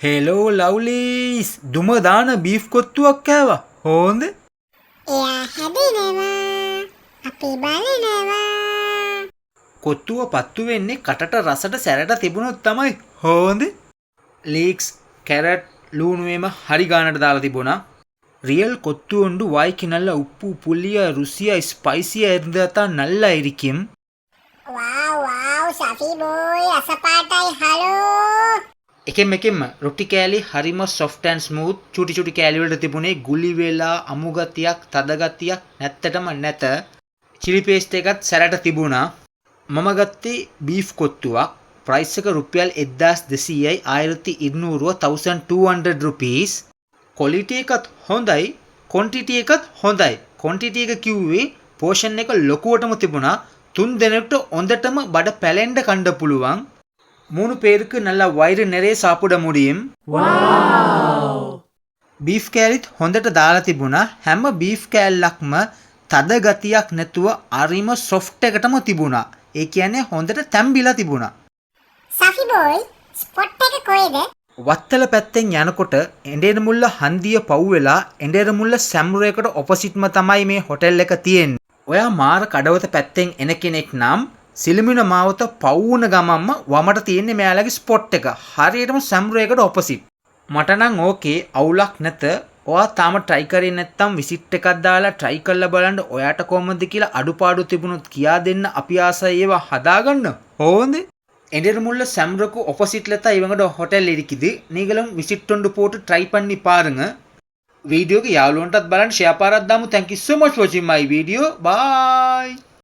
Hello ලව්ලීස් දුම දාන beef කොත්තුවක් කෑවා. හොඳ? එයා හැදෙනවා. අපි බලනවා. කොත්තුව පත්තු වෙන්නේ කටට රසට සැරට තිබුණොත් තමයි. හොඳ? ලීක්ස් කැරට් ලූණුවේම හරි ගානට දාලා තිබුණා. ரியல் கொத்து உண்டு வாய்க்கு நல்ல உப்பு புளியா ருசியா ஸ்பைசியா இருந்ததா நல்லா இருக்கும். வாவ் සෆි බෝයි අසපාටයි හලෝ. එකෙම රොටි කෑලි හරිම soft and smooth චුටි චුටි කෑලි වලට තිබුණේ ගුලි වෙලා අමු ගතියක් තද ගතියක් නැත්තටම නැත. චිලි පේස්ට් එකත් සැරට තිබුණා. මම ගත්තේ බීෆ් කොත්තුවක්. ප්‍රයිස් එක රුපියල් 1200යි 1200 1200 rupees. ක්වොලිටි එකත් හොඳයි ක්වොන්ටිටි එකත් හොඳයි. ක්වොන්ටිටි එක කිව්වේ පෝෂන් එක ලොකුවටම තිබුණා. 3 දෙනෙක්ට හොඳටම බඩ පැලෙන්න කන්න පුළුවන්. 3 பேருக்கு நல்லா வயிறு நிறைய சாப்பிட முடியும். வாவ். බීෆ් කෑලිත් හොඳට දාලා තිබුණා. හැම බීෆ් කෑල්ලක්ම තද ගතියක් නැතුව අරිම සොෆ්ට් එකටම තිබුණා. ඒ කියන්නේ හොඳට තැම්බිලා තිබුණා. සෆි බෝයි ස්පොට් එක කොහෙද? වත්තල පැත්තෙන් යනකොට එඬේරමුල්ල හන්දිය පව් වෙලා එඬේරමුල්ල සැම්රේකට ඔපොසිට්ම තමයි මේ හොටෙල් එක තියෙන්නේ. ඔයා මාර කඩවත පැත්තෙන් එන කෙනෙක් නම් සිලිමින මාවත පවුන ගමම්ම වමට තියෙන්නේ මෙයාලගේ ස්පොට් එක. හරියටම සැම්රේකට ඔපොසිට්. මට නම් ඕකේ අවුලක් නැත. ඔයා තාම try කරේ නැත්නම් විසිට් එකක් දාලා try කරලා බලන්න ඔයාට කොහොමද කියලා අඩුපාඩු තිබුණොත් කියා දෙන්න අපි ආසයි ඒවා හදාගන්න. හොඳ? எண்டிரமுள்ள செம்ருக்கு ஆப்போசிட்ல தான் இவங்களோட ஹோட்டல் இருக்குது. நீங்களும் விசிட் கொண்டு போட்டு ட்ரை பண்ணி பாருங்க. வீடியோக்கு யாவலோன்ட்டත් බලන්න ෂෙයා පාරක් දාමු. thank you so much for watching my video. bye.